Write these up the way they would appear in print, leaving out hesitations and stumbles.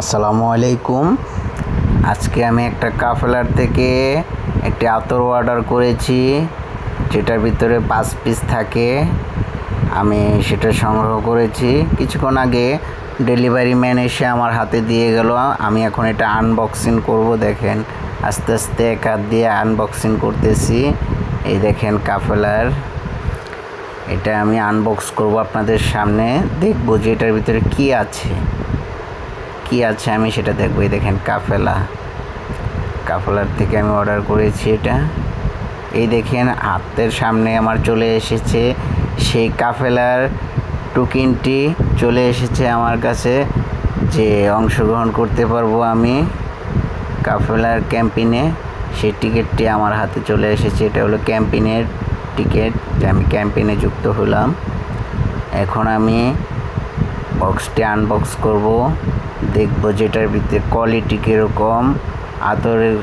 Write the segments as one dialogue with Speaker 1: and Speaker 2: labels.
Speaker 1: আসসালামু আলাইকুম। আজকে আমি একটা কাফেলার থেকে একটি আতর অর্ডার করেছি, যেটার ভিতরে 5 পিস থাকে। আমি সেটা সংগ্রহ করেছি। কিছুক্ষণ আগে ডেলিভারি ম্যান এসে আমার হাতে দিয়ে গেল। আমি এখন এটা আনবক্সিং করব। দেখেন, আস্তে আস্তে এক হাত দিয়ে আনবক্সিং করতেছি। এই দেখেন কাফেলার, এটা আমি আনবক্স করব আপনাদের সামনে। দেখব যে এটার ভিতরে কি আছে আমি সেটা দেখব। এই দেখেন কাফেলার থেকে আমি অর্ডার করেছি এটা। এই দেখেন হাতের সামনে আমার চলে এসেছে সেই কাফেলার টোকেনটি চলে এসেছে আমার কাছে, যে অংশগ্রহণ করতে পারবো আমি কাফেলার ক্যাম্পেইনে। সেই টিকিটটি আমার হাতে চলে এসেছে। এটা হলো ক্যাম্পেইনের টিকিট, যে আমি ক্যাম্পেইনে যুক্ত হলাম। এখন আমি বক্সটি আনবক্স করব, দেখব যেটার ভিতরে কোয়ালিটি কীরকম, আতরের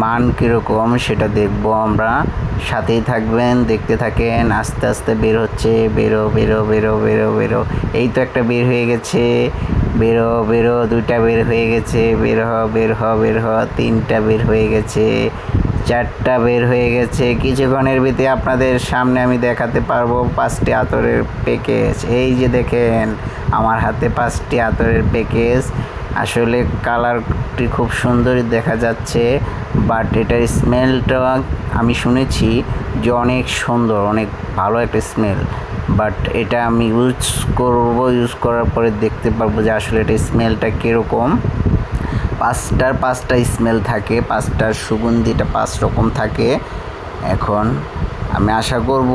Speaker 1: মান কীরকম সেটা দেখব আমরা। সাথেই থাকবেন, দেখতে থাকেন। আস্তে আস্তে বের হচ্ছে, বেরো বেরো বেরো বেরো বেরো। এই তো একটা বের হয়ে গেছে, বেরো বেরো। 2টা বের হয়ে গেছে, বের হ বের হ বের হ। 3টা বের হয়ে গেছে, 4টা বের হয়ে গেছে। কিছুক্ষণের ভিতরে আপনাদের সামনে আমি দেখাতে পারবো 5টি আতরের প্যাকেজ। এই যে দেখেন আমার হাতে 5টি আতরের প্যাকেজ। আসলে কালারটি খুব সুন্দরই দেখা যাচ্ছে, বাট এটার স্মেলটা আমি শুনেছি যে অনেক সুন্দর, অনেক ভালো একটা স্মেল। বাট এটা আমি ইউজ করার পরে দেখতে পারবো যে আসলে এটা স্মেলটা কীরকম। 5টা স্মেল থাকে, 5টার সুগন্ধিটা 5 রকম থাকে। এখন আমি আশা করব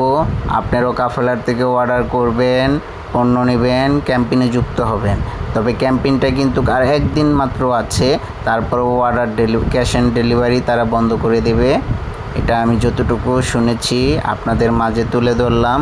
Speaker 1: আপনারাও কাফেলার থেকে অর্ডার করবেন, পণ্য নেবেন, ক্যাম্পেইনে যুক্ত হবেন। তবে ক্যাম্পেইনটা কিন্তু আর একদিন মাত্র আছে, তারপরেও ক্যাশ অন ডেলিভারি তারা বন্ধ করে দেবে। এটা আমি যতটুকু শুনেছি আপনাদের মাঝে তুলে ধরলাম।